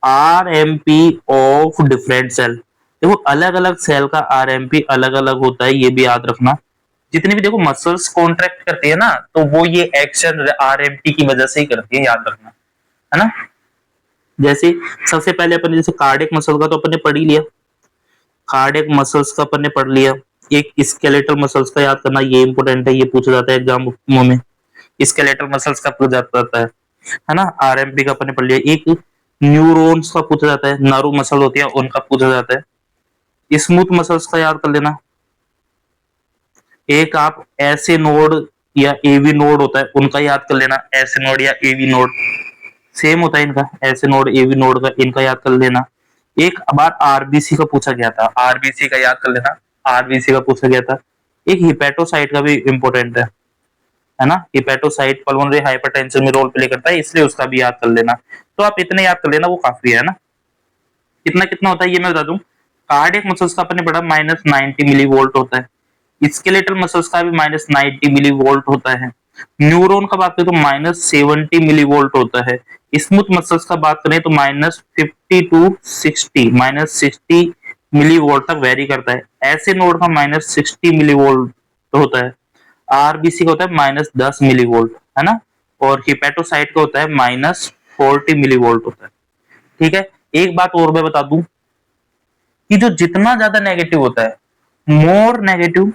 आरएमपी ऑफ डिफरेंट सेल। देखो, अलग अलग सेल का आरएमपी अलग अलग होता है, ये भी याद रखना। जितनी भी देखो मसल्स कॉन्ट्रैक्ट करती है ना, तो वो ये एक्शन आरएमपी की वजह से ही करती है, याद रखना, है ना। जैसे सबसे पहले अपन जैसे कार्डियक मसल का तो अपन ने पढ़ ही लिया, कार्डियक मसल्स का अपन ने पढ़ लिया। एक स्केलेटल मसल्स का याद करना, ये इंपॉर्टेंट है, ये पूछा जाता है एग्जाम में। स्केलेटल मसल्स का पूछा जाता है ना। आरएमपी का अपन ने पढ़ लिया। एक न्यूरॉन्स का पूछा जाता है, नारू मसल होती है उनका पूछा जाता है। स्मूथ मसल्स का याद कर लेना। एक आप ऐसे नोड या एवी नोड होता है उनका याद कर लेना, ऐसे नोड या एवी नोड सेम होता है इनका, ऐसे नोड एवी नोड का इनका याद कर लेना। एक बार आरबीसी का पूछा गया था, आरबीसी का याद कर लेना, आरबीसी का पूछा गया था। एक हिपेटोसाइट का भी इंपॉर्टेंट है ना। हिपेटोसाइट पल्मोनरी हाइपरटेंशन में रोल प्ले करता है, इसलिए उसका भी याद कर लेना। तो आप इतने याद कर लेना, वो काफी है ना। कितना कितना होता है ये मैं बता दूं। कार्डियक मसल्स का अपने बड़ा -90 मिली वोल्ट होता है। स्केलेटल मसल्स का भी -90 मिली वोल्ट होता है। न्यूरॉन का बात करें तो -70 मिली वोल्ट होता है। स्मूथ मसल्स का बात करें तो -50 टू 60 -60 मिली वोल्ट तक वेरी करता है। ऐसे नोड का -60 मिली वोल्ट होता है। आरबीसी का होता है -10 मिली वोल्ट, है ना। और हिपेटोसाइट का होता है -40 मिली वोल्ट होता है। ठीक है। एक बात और मैं बता दूं कि जो जितना ज्यादा नेगेटिव होता है, मोर नेगेटिव,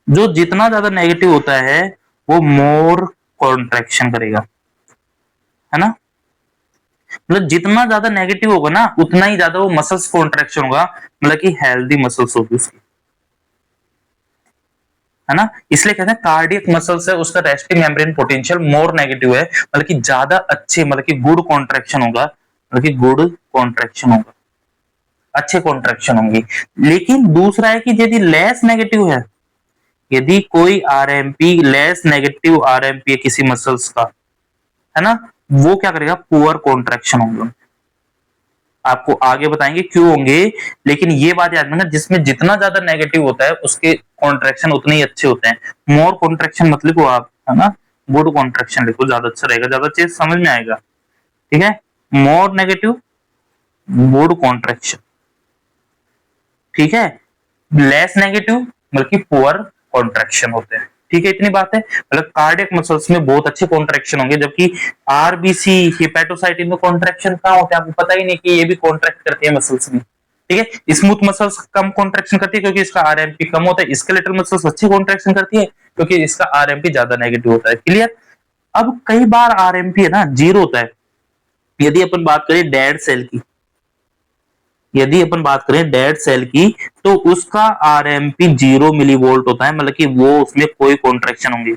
जो जितना ज्यादा नेगेटिव होता है वो मोर कॉन्ट्रैक्शन करेगा, है ना। मतलब जितना ज्यादा नेगेटिव होगा ना, उतना ही ज्यादा वो मसल्स कॉन्ट्रैक्शन होगा, मतलब कि हेल्दी मसल्स होगी उसकी, है ना। इसलिए कहते हैं कार्डियक मसल्स है उसका resting membrane potential more negative है, मतलब कि ज्यादा अच्छे, मतलब कि गुड कॉन्ट्रैक्शन होगा, मतलब कि गुड कॉन्ट्रैक्शन होगा, अच्छे कॉन्ट्रैक्शन होंगी। लेकिन दूसरा है कि यदि लेस नेगेटिव है, यदि कोई आरएमपी लेस नेगेटिव आरएमपी है किसी मसल्स का, है ना, वो क्या करेगा, पुअर कॉन्ट्रैक्शन होंगे। आपको आगे बताएंगे क्यों होंगे, लेकिन ये बात याद रखना, जिसमें जितना ज्यादा नेगेटिव होता है उसके कॉन्ट्रैक्शन उतने ही अच्छे होते हैं। मोर कॉन्ट्रैक्शन मत लिखो आप, है ना, गुड कॉन्ट्रैक्शन लिखो, ज्यादा अच्छा रहेगा, ज्यादा चीज समझ में आएगा। ठीक है। More negative, good contraction. ठीक है। लेस नेगेटिव बल्कि पुअर कॉन्ट्रैक्शन होते हैं। ठीक है, इतनी बात है। मतलब कार्डियक मसल्स में बहुत अच्छे कॉन्ट्रैक्शन होंगे, जबकि आरबीसी हिपेटोसाइट में कॉन्ट्रैक्शन कहां होता है आपको पता ही नहीं कि ये भी कॉन्ट्रैक्ट करती है मसल्स भी। ठीक है। स्मूथ मसल्स कम कॉन्ट्रैक्शन करती है क्योंकि इसका आरएमपी कम होता है। स्केलेटल मसल्स अच्छी कॉन्ट्रैक्शन करती है क्योंकि इसका आरएमपी ज्यादा नेगेटिव होता है। क्लियर। अब कई बार आरएमपी है ना जीरो होता है। यदि अपन बात करें डेड सेल की, यदि अपन बात करें डेड सेल की, तो उसका आरएमपी 0 मिलीवोल्ट होता है, मतलब कि वो उसमें कोई कॉन्ट्रैक्शन होंगे,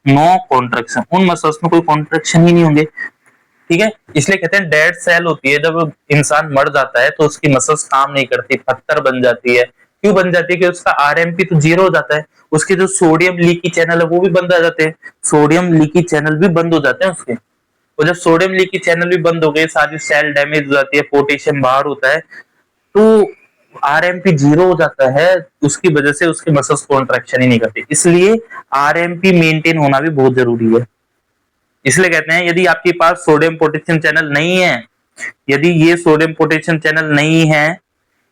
नो कॉन्ट्रैक्शन, उन मसल्स में कोई कॉन्ट्रैक्शन ही नहीं होंगे। ठीक है, इसलिए कहते हैं डेड सेल होती है, जब इंसान मर जाता है तो उसकी मसल्स काम नहीं करती, पत्थर बन जाती है। क्यों बन जाती है? कि उसका आरएमपी तो 0 हो जाता है, उसके जो सोडियम लीकी चैनल है वो भी बंद आ जाते हैं, सोडियम लीकी चैनल भी बंद हो जाते हैं उसके। और जब सोडियम लीकी चैनल भी बंद हो गए, सारी सेल डैमेज हो जाती है, पोटेशियम बाहर होता है, तो आरएमपी 0 हो जाता है, उसकी वजह से उसके मसल्स कॉन्ट्रैक्शन ही नहीं करते। इसलिए आरएमपी मेंटेन होना भी बहुत जरूरी है। इसलिए कहते हैं यदि आपके पास सोडियम पोटेशियम चैनल नहीं है, यदि ये सोडियम पोटेशियम चैनल नहीं है,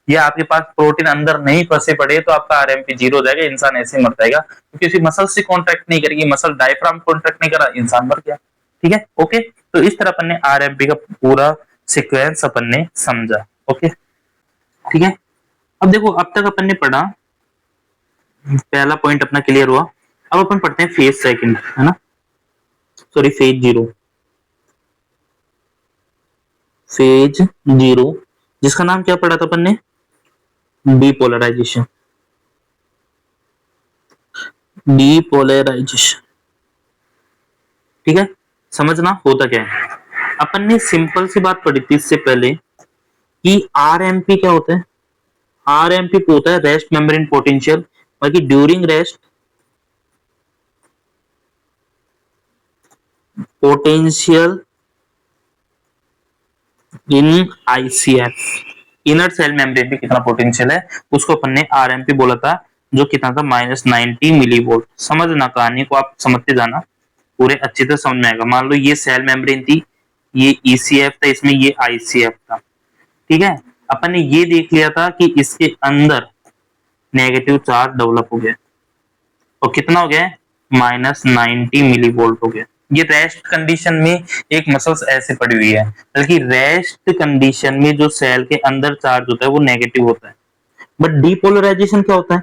या आपके पास प्रोटीन अंदर नहीं फंसे पड़े, तो आपका आरएमपी 0 हो जाएगा, इंसान ऐसे ही मर जाएगा, क्योंकि उसकी मसल से कॉन्ट्रैक्ट नहीं करेगी, मसल डायफ्राम कॉन्ट्रैक्ट नहीं करा, इंसान मर गया। ठीक है, ओके। तो इस तरह अपन ने आरएमपी का पूरा सीक्वेंस अपन ने समझा। ओके, ठीक है। अब देखो, अब तक अपन ने पढ़ा, पहला पॉइंट अपना क्लियर हुआ। अब अपन पढ़ते हैं फेज सेकंड, है ना, सॉरी फेज 0, फेज 0 जिसका नाम क्या पढ़ा था अपन ने? Depolarisation, depolarisation. ठीक है, समझना होता क्या है। अपन ने सिंपल सी बात पढ़ी थी इससे पहले कि आरएमपी क्या होता है। आरएमपी होता है रेस्ट मेम्ब्रेन पोटेंशियल, बाकी during rest potential in ICF, inner cell membrane पे कितना पोटेंशियल है, उसको अपन ने आरएमपी बोला था, जो कितना था -90 मिलीवोल्ट। समझना, कहानी को आप समझते जाना, पूरे अच्छी तरह समझ में आएगा। मान लो ये सेल मेम्ब्रेन थी, ये ईसीएफ था, इसमें ये आईसीएफ था। ठीक है, अपन ने ये देख लिया था कि इसके अंदर नेगेटिव चार्ज डेवलप हो गया, और कितना हो गया? -90 मिलीवोल्ट हो गया। ये रेस्ट कंडीशन में एक मसल्स ऐसे पड़ी हुई है, बल्कि रेस्ट कंडीशन में जो सेल के अंदर चार्ज होता है वो नेगेटिव होता है। बट डीपोलराइजेशन क्या होता है?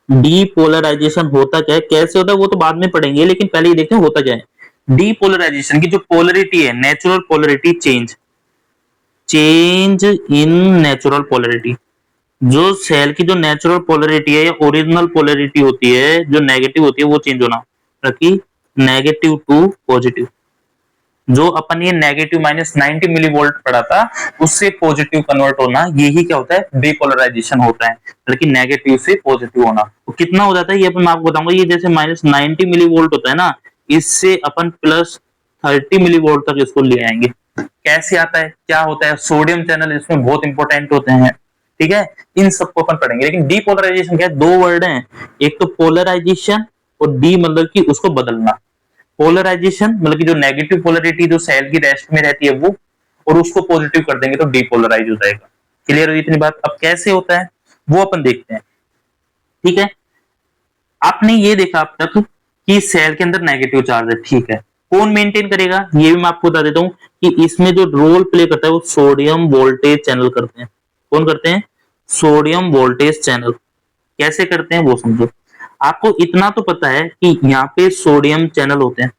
डीपोलराइजेशन होता क्या है, कैसे होता है, वो तो बाद में पढ़ेंगे, लेकिन पहले ये देखते हैं होता क्या है। डीपोलराइजेशन की जो पोलरिटी है, natural polarity change, change in natural polarity, जो सेल की जो नेचुरल पोलरिटी है या ओरिजिनल पोलरिटी होती है, जो नेगेटिव होती है, वो चेंज होना, ताकि नेगेटिव टू पॉजिटिव, जो अपन ये नेगेटिव -90 मिलीवोल्ट पढ़ा था, उससे पॉजिटिव कन्वर्ट होना, यही क्या होता है? डीपोलराइजेशन होता है, बल्कि नेगेटिव से पॉजिटिव होना। तो कितना हो जाता है ये अपन मैं आपको बताऊंगा। ये जैसे -90 मिलीवोल्ट होता है ना, इससे अपन +30 मिलीवोल्ट तक इसको ले आएंगे। कैसे आता है, क्या होता है? सोडियम चैनल इसमें बहुत इंपॉर्टेंट होते हैं। ठीक है, इन सबको अपन पढ़ेंगे। लेकिन डीपोलराइजेशन क्या है? दो वर्ड हैं, एक तो पोलराइजेशन, और डी मतलब कि उसको बदलना। पोलराइजेशन मतलब कि जो नेगेटिव पोलरिटी जो सेल की रेस्ट में रहती है वो, और उसको पॉजिटिव कर देंगे तो डीपोलराइज हो जाएगा। क्लियर हुई इतनी बात? अब कैसे होता है वो अपन देखते हैं। ठीक है, आपने ये देखा अब तक कि सेल के अंदर नेगेटिव चार्ज है। ठीक है, कौन मेंटेन करेगा? ये भी मैं आपको बता देता हूं कि इसमें जो रोल प्ले करता है वो सोडियम वोल्टेज चैनल करते हैं। कौन करते हैं? Sodium voltage channel. कैसे करते हैं वो समझो। आपको इतना तो पता है कि यहाँ पे सोडियम चैनल होते हैं,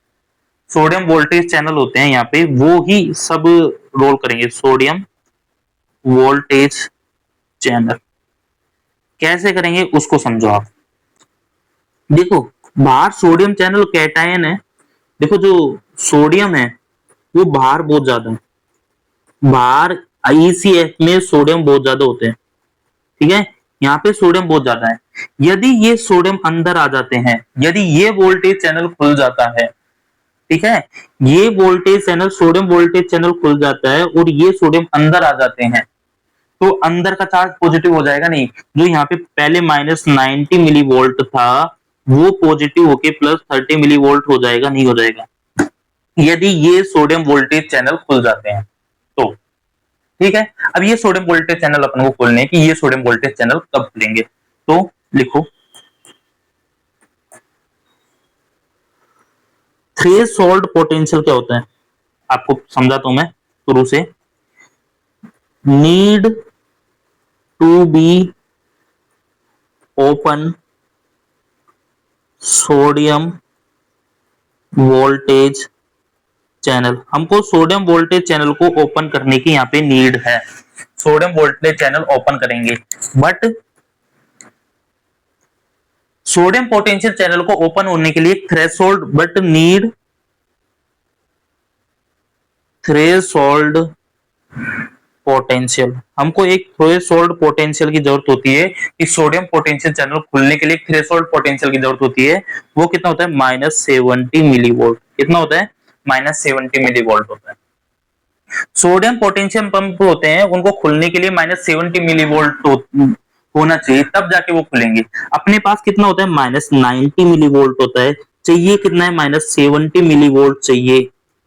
सोडियम वोल्टेज चैनल होते हैं, यहाँ पे वो ही सब रोल करेंगे। सोडियम वोल्टेज चैनल कैसे करेंगे उसको समझो आप। देखो, बाहर सोडियम चैनल कैटायन है, देखो जो सोडियम है वो बाहर बहुत ज्यादा है, बाहर ईसीएफ में सोडियम बहुत ज्यादा होते हैं। ठीक है, यहाँ पे सोडियम बहुत ज्यादा है। यदि ये सोडियम अंदर आ जाते हैं, यदि ये वोल्टेज चैनल खुल जाता है, ठीक है, ये voltage channel sodium voltage channel खुल जाता है और ये सोडियम अंदर आ जाते हैं, तो अंदर का चार्ज पॉजिटिव हो जाएगा नहीं। जो यहाँ पे पहले -90 मिली वोल्ट था वो पॉजिटिव होके +30 मिली वोल्ट हो जाएगा, नहीं हो जाएगा, यदि ये सोडियम वोल्टेज चैनल खुल जाते हैं तो। ठीक है, अब ये सोडियम वोल्टेज चैनल अपन को खोलने हैं कि ये सोडियम वोल्टेज चैनल कब खुलेंगे। तो लिखो, थ्रेशोल्ड पोटेंशियल क्या होता है आपको समझाता हूं मैं शुरू से। Need to be open sodium voltage channel, हमको सोडियम वोल्टेज चैनल को ओपन करने की यहाँ पे नीड है। सोडियम वोल्टेज चैनल ओपन करेंगे, बट सोडियम पोटेंशियल चैनल को ओपन होने के लिए threshold but need threshold potential, हमको एक थ्रेशोल्ड पोटेंशियल की जरूरत होती है कि सोडियम पोटेंशियल चैनल खुलने के लिए थ्रेशोल्ड पोटेंशियल की जरूरत होती है। वो कितना होता है? -70 मिलीवोल्ट। कितना होता है? -70 मिलीवोल्ट होता है। सोडियम पोटेंशियम पंप होते हैं, उनको खुलने के लिए -70 मिलीवोल्ट होना चाहिए, तब जाके वो खुलेंगे। अपने पास कितना होता है? -90 मिलीवोल्ट होता है। चाहिए कितना है? -70 मिलीवोल्ट चाहिए।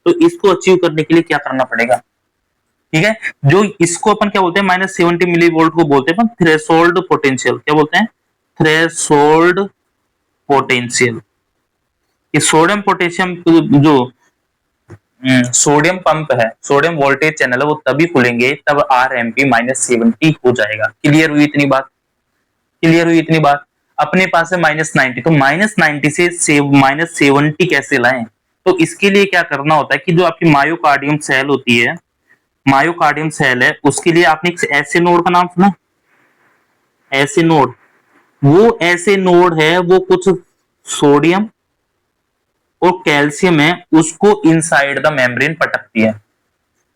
तो इसको अचीव करने के लिए क्या करना पड़ेगा? ठीक है, जो इसको अपन क्या बोलते हैं? -70 मिलीवोल्ट को बोलते हैं थ्रेशोल्ड पोटेंशियल। क्या बोलते हैं? Threshold potential. इस सोडियम पोटेशियम जो सोडियम पंप है, सोडियम वोल्टेज चैनल है, वो तभी खुलेंगे तब RMP -70 हो जाएगा। क्लियर हुई इतनी बात? क्लियर हुई इतनी बात? अपने पास है -90, तो -90 से -70 कैसे लाएं? तो इसके लिए क्या करना होता है कि जो आपकी मायोकार्डियम सेल होती है, मायोकार्डियम सेल है, उसके लिए आपने ऐसे नोड का नाम सुना? ऐसे नोड, वो ऐसे नोड है, वो कुछ सोडियम और कैल्शियम है, उसको इनसाइड द मेम्ब्रेन पटकती है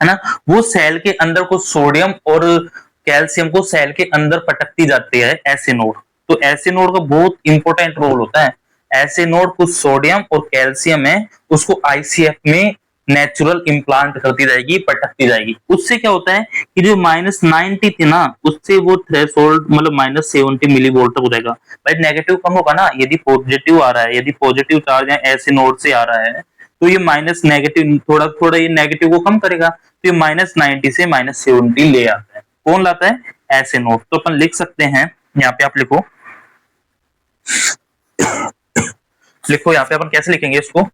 ना? वो सेल के अंदर कुछ सोडियम और कैल्शियम को सेल के अंदर पटकती जाती है ऐसे नोड। तो ऐसे नोड का बहुत इंपॉर्टेंट रोल होता है। ऐसे नोड कुछ सोडियम और कैल्शियम है, उसको ICF में नेचुरल इम्प्लांट करती जाएगी, पटकती जाएगी। उससे क्या होता है कि जो -90 थी ना, उससे वो थ्रेशोल्ड मतलब -70 मिलीवोल्ट तक हो जाएगा। भाई नेगेटिव कम होगा ना, यदि पॉजिटिव आ रहा है, यदि पॉजिटिव चार्ज ऐसे नोड से आ रहा है, तो ये माइनस नेगेटिव थोड़ा थोड़ा ये नेगेटिव को कम करेगा, तो ये -90 से -70 ले आता है। कौन लाता है? ऐसे नोड। तो अपन लिख सकते हैं, यहाँ पे आप लिखो, लिखो यहाँ पे अपन कैसे लिखेंगे इसको?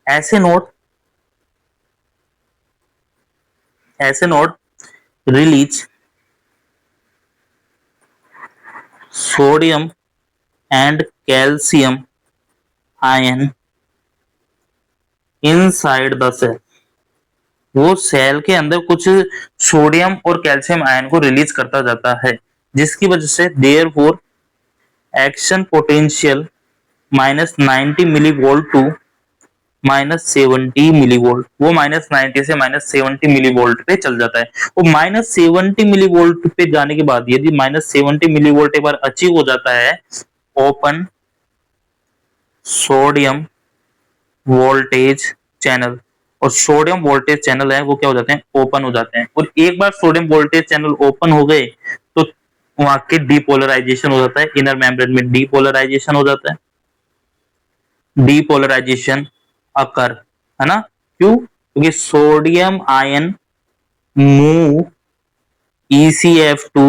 ऐसे नोड, ऐसे node release sodium and calcium ion inside the cell. वो सेल के अंदर कुछ सोडियम और कैल्शियम आयन को रिलीज करता जाता है, जिसकी वजह से therefore action potential -90 millivolt to -70 millivolt, वो -90 से -70 मिलीवोल्ट पे चल जाता है। वो -70 मिलीवोल्ट पे जाने के बाद यदि -70 मिलीवोल्ट एक बार अचीव हो जाता है, ओपन सोडियम वोल्टेज चैनल, और सोडियम वोल्टेज चैनल है वो क्या हो जाते हैं? ओपन हो जाते हैं। और एक बार सोडियम वोल्टेज चैनल ओपन हो गए तो वहां के डीपोलराइजेशन हो जाता है, इनर मेम्ब्रेन में डीपोलराइजेशन हो जाता है, डीपोलराइजेशन अकर, है ना? क्यों? क्योंकि sodium ion move ECF to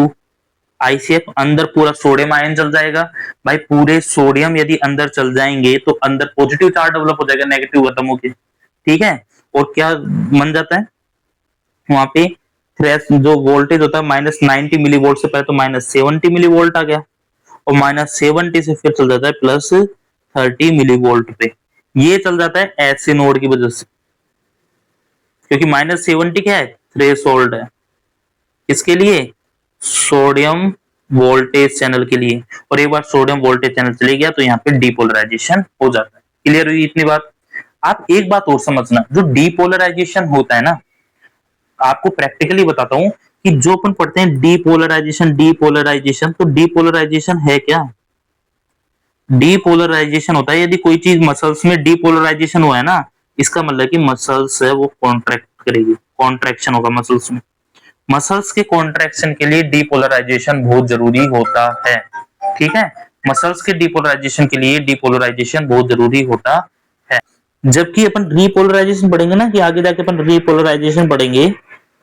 ICF, अंदर पूरा सोडियम आयन चल जाएगा। भाई पूरे सोडियम यदि अंदर चल जाएंगे तो अंदर पॉजिटिव चार्ज डेवलप हो जाएगा, नेगेटिव खत्म होके। ठीक है, और क्या बन जाता है वहां पे? थ्रेश जो वोल्टेज होता है -90 मिलीवोल्ट से पहले तो -70 मिलीवोल्ट आ गया, और -70 से फिर चल जाता है +30 मिलीवोल्ट पे। ये चल जाता है ऐसे नोड की वजह से, क्योंकि -70 क्या है? थ्रेशोल्ड है। किसके लिए? सोडियम वोल्टेज चैनल के लिए। और एक बार सोडियम वोल्टेज चैनल चले गया तो यहाँ पे डीपोलराइजेशन हो जाता है। क्लियर हुई इतनी बात? आप एक बात और समझना, जो डीपोलराइजेशन होता है ना, आपको प्रैक्टिकली बताता हूं कि जो अपन पढ़ते हैं डीपोलराइजेशन, डीपोलराइजेशन, तो डीपोलराइजेशन है क्या? डीपोलराइजेशन होता है यदि कोई चीज मसल्स में डीपोलराइजेशन हुआ है ना, इसका मतलब कि मसल्स है वो कॉन्ट्रैक्ट करेगी, कॉन्ट्रैक्शन होगा मसल्स में। मसल्स के कॉन्ट्रैक्शन के लिए डीपोलराइजेशन बहुत जरूरी होता है। ठीक है, मसल्स के डीपोलराइजेशन के लिए डीपोलराइजेशन बहुत जरूरी होता है। जबकि अपन रीपोलराइजेशन पढ़ेंगे ना, कि आगे जाके अपन रीपोलराइजेशन पढ़ेंगे,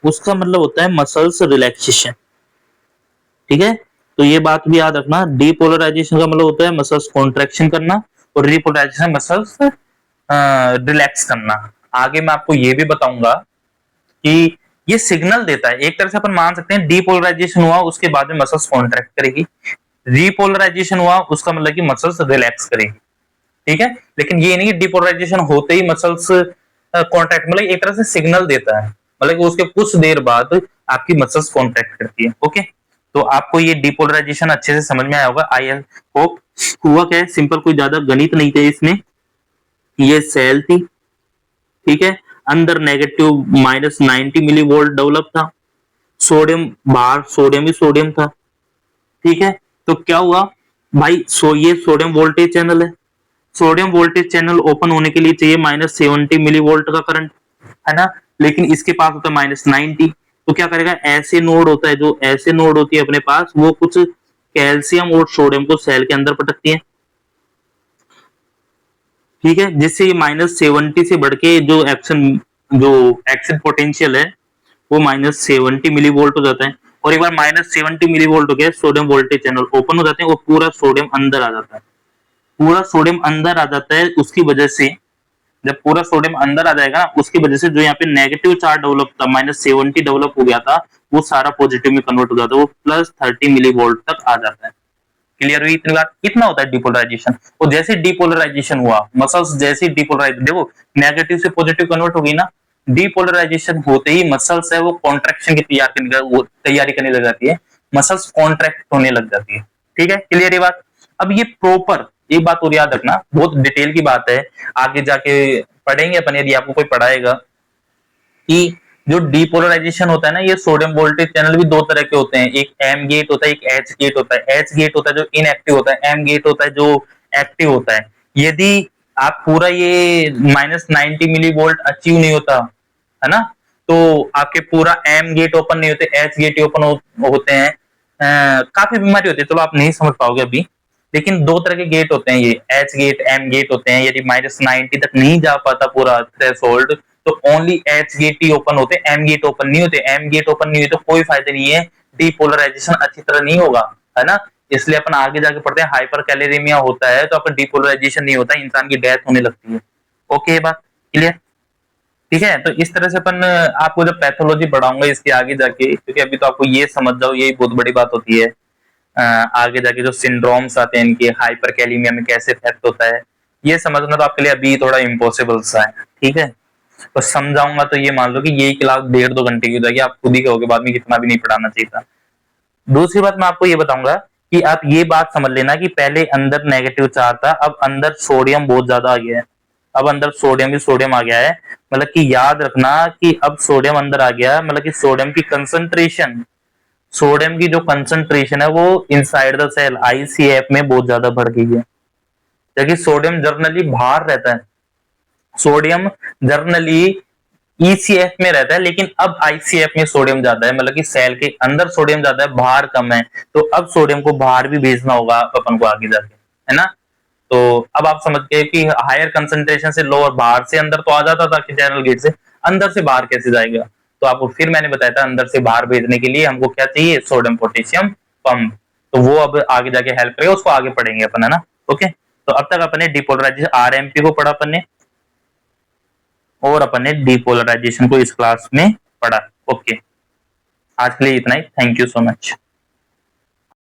उसका मतलब होता है मसल्स रिलैक्सेशन। ठीक है, तो ये बात भी याद रखना, डीपोलराइजेशन का मतलब होता है मसल्स कॉन्ट्रैक्शन करना, और रीपोलराइजेशन मसल्स रिलैक्स करना। आगे मैं आपको ये भी बताऊंगा कि ये सिग्नल देता है, एक तरह से अपन मान सकते हैं डीपोलराइजेशन हुआ उसके बाद में मसल्स कॉन्ट्रैक्ट करेगी, रीपोलराइजेशन हुआ उसका मतलब कि मसल्स रिलैक्स करेगी। ठीक है। लेकिन ये नहीं डिपोलराइजेशन होते ही मसल्स कॉन्ट्रैक्ट, मतलब एक तरह से सिग्नल देता है, मतलब उसके कुछ देर बाद आपकी मसल्स कॉन्ट्रैक्ट करती है। ओके, तो आपको ये डिपोलराइजेशन अच्छे से समझ में आया होगा, आई होप। हुआ क्या है, सिंपल, कोई ज्यादा गणित नहीं थे इसमें। ये सेल थी, ठीक है, अंदर नेगेटिव -90 मिली वोल्ट डेवलप था, सोडियम बाहर, सोडियम ही सोडियम था, ठीक है। तो क्या हुआ भाई, ये सोडियम वोल्टेज चैनल है, सोडियम वोल्टेज चैनल ओपन होने के लिए चाहिए -70 मिली वोल्ट का करंट, है ना। लेकिन इसके पास होता है -90, तो क्या करेगा, ऐसे नोड होता है, जो ऐसे नोड होती है अपने पास, वो कुछ कैल्शियम और सोडियम को सेल के अंदर पटकती है, ठीक है, जिससे ये -70 से बढ़ के जो एक्शन पोटेंशियल है वो -70 मिली वोल्ट हो जाता है। और एक बार -70 मिली वोल्ट हो गया, सोडियम वोल्टेज चैनल ओपन हो जाते हैं और पूरा सोडियम अंदर आ जाता है, पूरा सोडियम अंदर आ जाता है। उसकी वजह से जब पूरा सोडियम अंदर आ जाएगा, उसकी वजह से जो यहाँ पे नेगेटिव चार्ज डेवलप था, -70 डेवलप हो गया था, वो सारा पॉजिटिव में कन्वर्ट हो जाता है, वो +30 मिली वोल्ट तक आ जाता है। क्लियर हुई इतनी बात, इतना होता है डिपोलराइजेशन। और जैसे डिपोलराइजेशन हुआ, मसल्स जैसे डिपोलराइज, देखो नेगेटिव से पॉजिटिव कन्वर्ट हो गई ना, डिपोलराइजेशन होते ही मसल्स है वो कॉन्ट्रैक्शन की तैयारी करने लग जाती है, मसल्स कॉन्ट्रैक्ट होने लग जाती है, ठीक है। क्लियर ये बात। अब ये प्रॉपर, एक बात और याद रखना, बहुत डिटेल की बात है, आगे जाके पढ़ेंगे अपन, यदि आपको कोई पढ़ाएगा, कि जो डीपोलराइजेशन होता है ना, ये सोडियम वोल्टेज चैनल भी दो तरह के होते हैं, एक एम गेट होता है, एक एच गेट होता है। एच गेट होता है जो इनएक्टिव होता है, एम गेट होता है जो एक्टिव होता है। यदि आप पूरा ये -90 मिली वोल्ट अचीव नहीं होता, है ना, तो आपके पूरा एम गेट ओपन नहीं होते, एच गेट ओपन होते हैं। काफी बीमारी होती है, चलो आप नहीं समझ पाओगे अभी, लेकिन दो तरह के गेट होते हैं, ये एच गेट, एम गेट होते हैं। यदि -90 तक नहीं जा पाता पूरा थ्रेशोल्ड, तो ओनली एच गेट ही ओपन होते, एम गेट ओपन नहीं होते। एम गेट ओपन नहीं हुए तो कोई फायदा नहीं है, डीपोलराइजेशन अच्छी तरह नहीं होगा, है ना। इसलिए अपन आगे जाके पढ़ते हैं, हाइपर कैलोरीमिया होता है तो आपका डीपोलराइजेशन नहीं होता, इंसान की डेथ होने लगती है। ओके, ये बात क्लियर, ठीक है। तो इस तरह से अपन आपको जब पैथोलॉजी पढ़ाऊंगा इसके आगे जाके, क्योंकि अभी तो आपको ये समझ जाओ, यही बहुत बड़ी बात होती है। आगे जाके जो सिंड्रोम्स आते हैं इनके, हाइपर कैलीमिया में कैसे इफेक्ट होता है, ये समझना तो आपके लिए अभी थोड़ा इम्पॉसिबल सा है, ठीक है। तो समझाऊंगा तो ये मान लो कि यही क्लास 1.5-2 घंटे की हो जाएगी, आप खुद ही कहोगे बाद में कितना भी नहीं पढ़ाना चाहिए था। दूसरी बात मैं आपको ये बताऊंगा कि आप ये बात समझ लेना कि पहले अंदर नेगेटिव चार्ज था, अब अंदर सोडियम बहुत ज्यादा आ गया है, अब अंदर सोडियम ही सोडियम आ गया है। मतलब कि याद रखना कि अब सोडियम अंदर आ गया, मतलब कि सोडियम की कंसंट्रेशन, सोडियम की जो कंसंट्रेशन है वो इनसाइड द सेल, आईसीएफ में बहुत ज्यादा बढ़ गई है, क्योंकि सोडियम जर्नली बाहर रहता है, सोडियम जर्नली ईसीएफ में रहता है, लेकिन अब आईसीएफ में सोडियम ज्यादा है, मतलब कि सेल के अंदर सोडियम ज्यादा है, बाहर कम है। तो अब सोडियम को बाहर भी भेजना होगा अपन को आगे जाके, है ना। तो अब आप समझ गए कि हायर कंसंट्रेशन से लोअर, बाहर से अंदर तो आ जाता था कि चैनल गेट से, अंदर से बाहर कैसे जाएगा। तो आपको फिर मैंने बताया था, अंदर से बाहर भेजने के लिए हमको क्या चाहिए, सोडियम पोटेशियम पंप। तो वो अब आगे जाके हेल्प करेगा, उसको आगे पढ़ेंगे अपन, है ना। ओके, तो अब तक अपने डिपोलराइजेशन आरएमपी को पढ़ा अपन ने, और अपन ने डिपोलराइजेशन को इस क्लास में पढ़ा। ओके, आज के लिए इतना ही, थैंक यू सो मच।